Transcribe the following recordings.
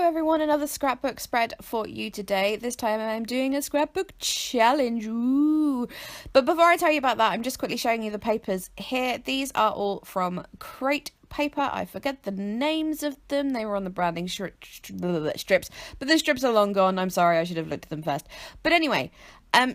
everyone, another scrapbook spread for you today. This time I'm doing a scrapbook challenge. Ooh. But before I tell you about that, I'm just quickly showing you the papers here. These are all from Crate paper. I forget the names of them. They were on the branding strips, but the strips are long gone. I'm sorry, I should have looked at them first. But anyway,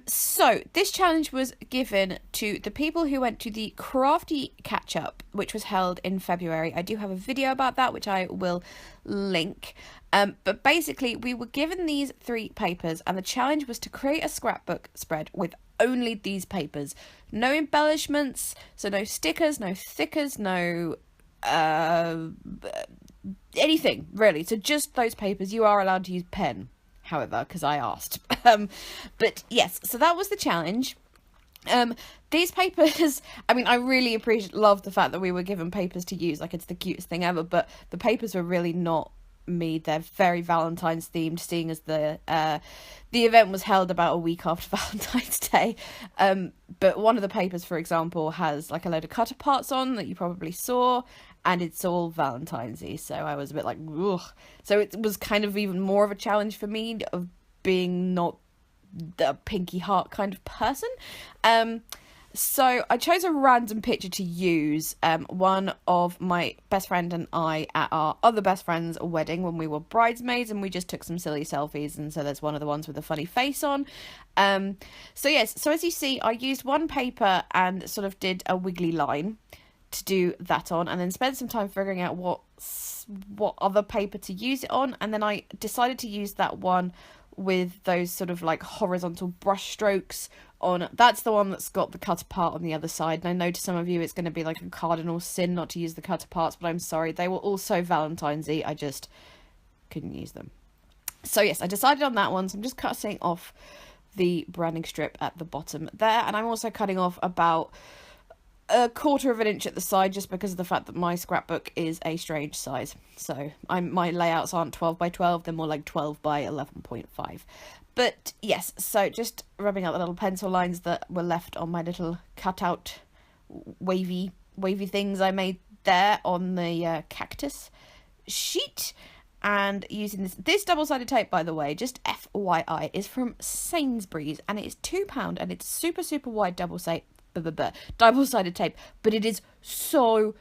so this challenge was given to the people who went to the Crafty Catch Up, which was held in February. I do have a video about that, which I will link. But basically, we were given these 3 papers, and the challenge was to create a scrapbook spread with only these papers. No embellishments, so no stickers, no thickers, no anything really. So just those papers. You are allowed to use pen, however, because I asked. But yes, so that was the challenge. These papers, I mean, I really love the fact that we were given papers to use. Like, it's the cutest thing ever, but the papers were really not me. They're very Valentine's themed, seeing as the event was held about a week after Valentine's Day. But one of the papers, for example, has like a load of cutter parts on that you probably saw, and it's all Valentine's-y, so I was a bit like, ugh. So it was kind of even more of a challenge for me of being not the pinky heart kind of person. So I chose a random picture to use, one of my best friend and I at our other best friend's wedding when we were bridesmaids, and we just took some silly selfies, and so there's one of the ones with a funny face on. So yes, so as you see, I used one paper and sort of did a wiggly line to do that on, and then spent some time figuring out what other paper to use it on, and then I decided to use that one with those sort of like horizontal brush strokes on. That's the one that's got the cutter part on the other side, and I know to some of you it's going to be like a cardinal sin not to use the cutter parts, but I'm sorry, they were also Valentine's-y, I just couldn't use them. So yes, I decided on that one, so I'm just cutting off the branding strip at the bottom there, and I'm also cutting off about 1/4 of an inch at the side, just because of the fact that my scrapbook is a strange size. So my layouts aren't 12 by 12, they're more like 12 by 11.5. But yes, so just rubbing out the little pencil lines that were left on my little cutout wavy things I made there on the cactus sheet. And using this double-sided tape, by the way, just FYI, is from Sainsbury's, and it is £2, and it's super wide double-sided tape, but it is so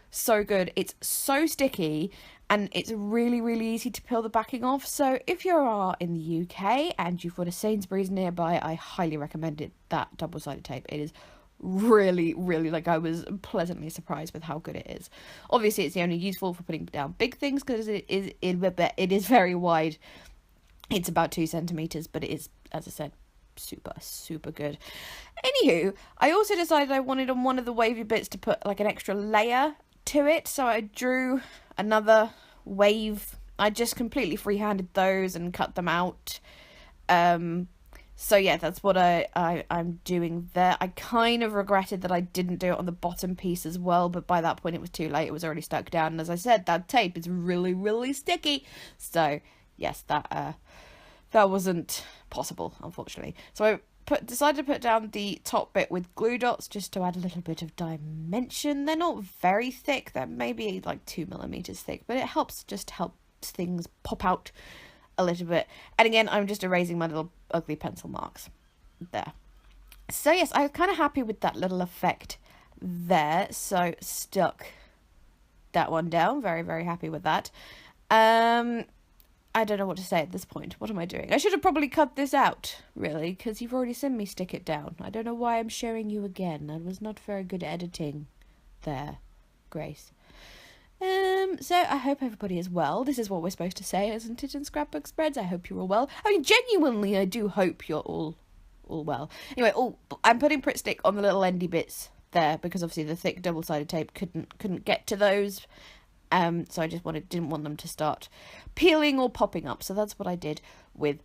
good. It's so sticky, and it's really easy to peel the backing off. So if you are in the UK and you've got a Sainsbury's nearby, I highly recommend it, that double-sided tape. It is really, like, I was pleasantly surprised with how good it is. Obviously it's only useful for putting down big things, because it is very wide. It's about 2 centimeters, but it is, as I said, super good. Anywho, I also decided I wanted on one of the wavy bits to put like an extra layer to it, so I drew another wave. I just completely freehanded those and cut them out. So yeah, that's what I'm doing there. I kind of regretted that I didn't do it on the bottom piece as well, but by that point it was too late. It was already stuck down, and as I said, that tape is really sticky. So yes, that wasn't possible, unfortunately. So I decided to put down the top bit with glue dots just to add a little bit of dimension. They're not very thick, they're maybe like 2 millimeters thick, but it helps things pop out a little bit. And again, I'm just erasing my little ugly pencil marks there. So yes, I was kind of happy with that little effect there, so stuck that one down. Very happy with that. I don't know what to say at this point. What am I doing? I should have probably cut this out, really, because you've already seen me stick it down. I don't know why I'm showing you again. I was not very good editing there, Grace. So I hope everybody is well. This is what we're supposed to say, isn't it, in scrapbook spreads? I hope you're all well. I mean, genuinely, I do hope you're all well. Anyway, I'm putting Pritt Stick on the little endy bits there, because obviously the thick double-sided tape couldn't get to those. So I just didn't want them to start peeling or popping up, so that's what I did with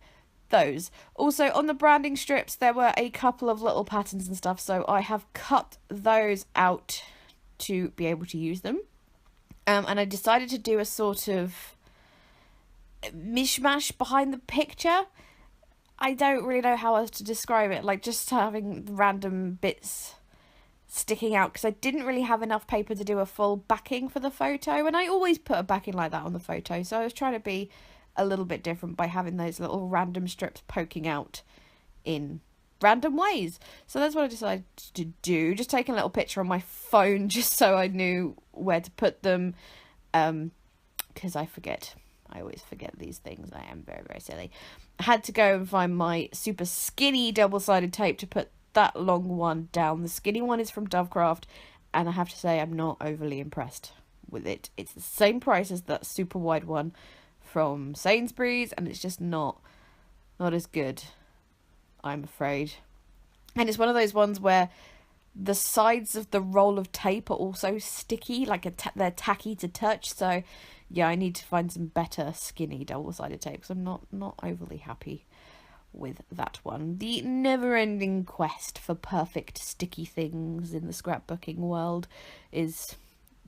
those. Also, on the branding strips, there were a couple of little patterns and stuff, so I have cut those out to be able to use them. And I decided to do a sort of mishmash behind the picture. I don't really know how else to describe it, like just having random bits sticking out, because I didn't really have enough paper to do a full backing for the photo, and I always put a backing like that on the photo, so I was trying to be a little bit different by having those little random strips poking out in random ways. So that's what I decided to do. Just take a little picture on my phone just so I knew where to put them, because I always forget these things. I am very, very silly. I had to go and find my super skinny double-sided tape to put that long one down. The skinny one is from Dovecraft, and I have to say I'm not overly impressed with it. It's the same price as that super wide one from Sainsbury's, and it's just not as good, I'm afraid. And it's one of those ones where the sides of the roll of tape are also sticky, like they're tacky to touch. So yeah, I need to find some better skinny double-sided tape, because I'm not overly happy with that one. The never-ending quest for perfect sticky things in the scrapbooking world is,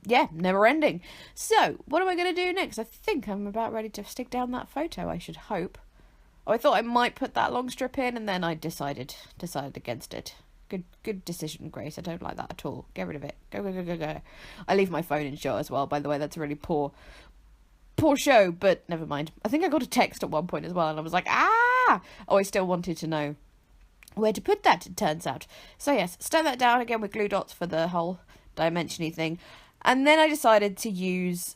yeah, never-ending. So what am I going to do next? I think I'm about ready to stick down that photo, I should hope. Oh, I thought I might put that long strip in, and then I decided against it. Good decision, Grace. I don't like that at all. Get rid of it. Go. I leave my phone in shot as well, by the way. That's a really poor show, but never mind. I think I got a text at one point as well, and I was like, ah! Oh, I still wanted to know where to put that, it turns out. So yes, stuck that down again with glue dots for the whole dimension-y thing. And then I decided to use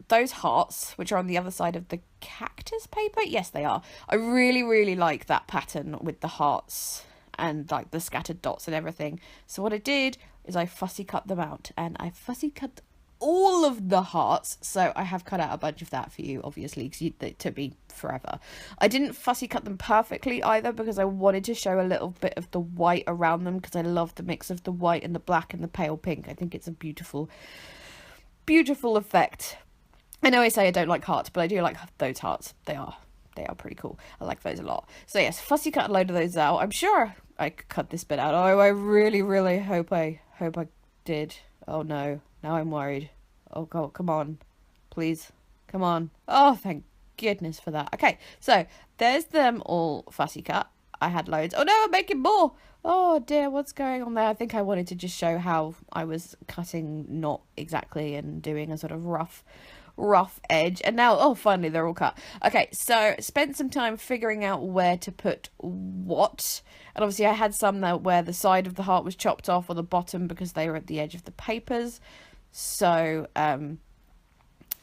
those hearts, which are on the other side of the cactus paper. Yes, they are. I really, really like that pattern with the hearts and like the scattered dots and everything. So what I did is I fussy cut them out, and I fussy cut all of the hearts. So I have cut out a bunch of that for you, obviously, because it took me forever. I didn't fussy cut them perfectly either, because I wanted to show a little bit of the white around them, because I love the mix of the white and the black and the pale pink. I think it's a beautiful, beautiful effect. I know I say I don't like hearts, but I do like those hearts. They are pretty cool. I like those a lot. So yes, fussy cut a load of those out. I'm sure I could cut this bit out. Oh, I really, really hope I did. Oh no, now I'm worried. Oh God, come on, please, come on. Oh, thank goodness for that. Okay, so there's them all fussy cut. I had loads. Oh no, I'm making more. Oh dear, what's going on there? I think I wanted to just show how I was cutting not exactly and doing a sort of rough edge, and now, oh, finally they're all cut. Okay, so spent some time figuring out where to put what, and obviously I had some that where the side of the heart was chopped off, or the bottom, because they were at the edge of the papers. So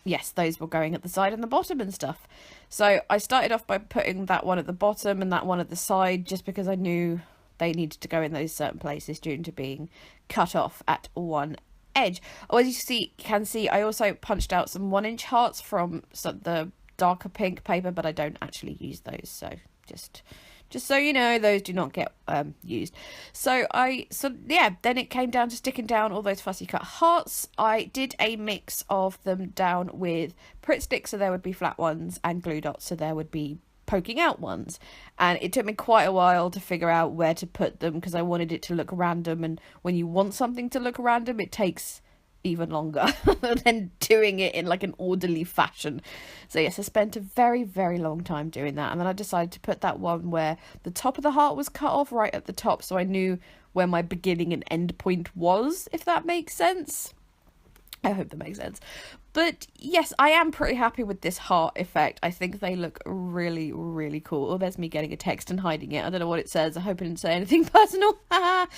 yes, those were going at the side and the bottom and stuff. So I started off by putting that one at the bottom and that one at the side, just because I knew they needed to go in those certain places due to being cut off at one edge. Oh, as you can see, I also punched out some 1-inch hearts from the darker pink paper, but I don't actually use those, so just so you know, those do not get used. So yeah, then it came down to sticking down all those fussy cut hearts. I did a mix of them down with Pritt sticks, so there would be flat ones, and glue dots, so there would be poking out ones, and it took me quite a while to figure out where to put them, because I wanted it to look random, and when you want something to look random, it takes even longer than doing it in like an orderly fashion. So yes, I spent a very, very long time doing that, and then I decided to put that one where the top of the heart was cut off right at the top, so I knew where my beginning and end point was, if that makes sense. I hope that makes sense. But yes, I am pretty happy with this heart effect. I think they look really, really cool. Oh, there's me getting a text and hiding it. I don't know what it says. I hope it didn't say anything personal. But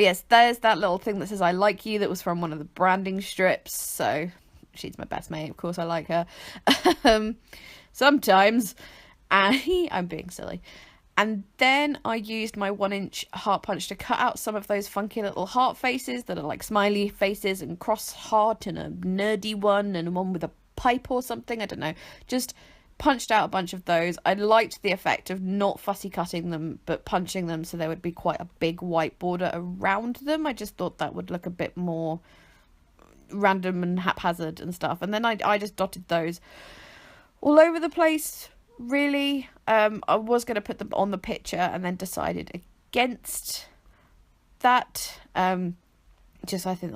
yes, there's that little thing that says I like you, that was from one of the branding strips. So she's my best mate. Of course I like her. Sometimes. I'm being silly. And then I used my 1-inch heart punch to cut out some of those funky little heart faces that are like smiley faces, and cross heart, and a nerdy one, and one with a pipe or something. I don't know. Just punched out a bunch of those. I liked the effect of not fussy cutting them, but punching them so there would be quite a big white border around them. I just thought that would look a bit more random and haphazard and stuff. And then I just dotted those all over the place. Really, I was going to put them on the picture and then decided against that. I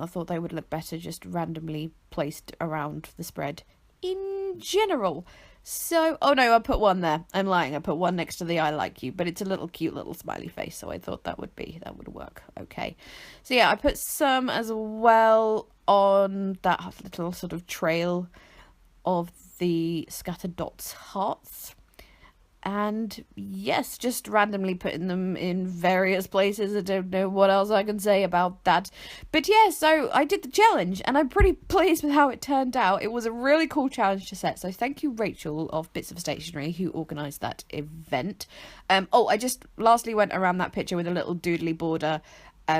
thought they would look better just randomly placed around the spread in general. So, oh no, I put one there. I'm lying. I put one next to the I like you, but it's a little cute little smiley face, so I thought that would work. Okay. So yeah, I put some as well on that little sort of trail of the scattered dots hearts. And yes, just randomly putting them in various places. I don't know what else I can say about that. But yeah, so I did the challenge and I'm pretty pleased with how it turned out. It was a really cool challenge to set. So thank you, Rachel of Bits of Stationery, who organised that event. I just lastly went around that picture with a little doodly border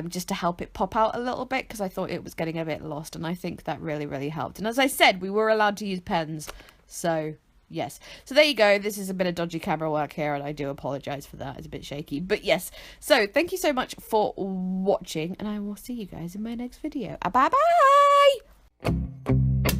just to help it pop out a little bit, because I thought it was getting a bit lost, and I think that really, really helped. And as I said, we were allowed to use pens, so yes. So there you go. This is a bit of dodgy camera work here, and I do apologise for that. It's a bit shaky, but yes. So thank you so much for watching, and I will see you guys in my next video. Bye bye.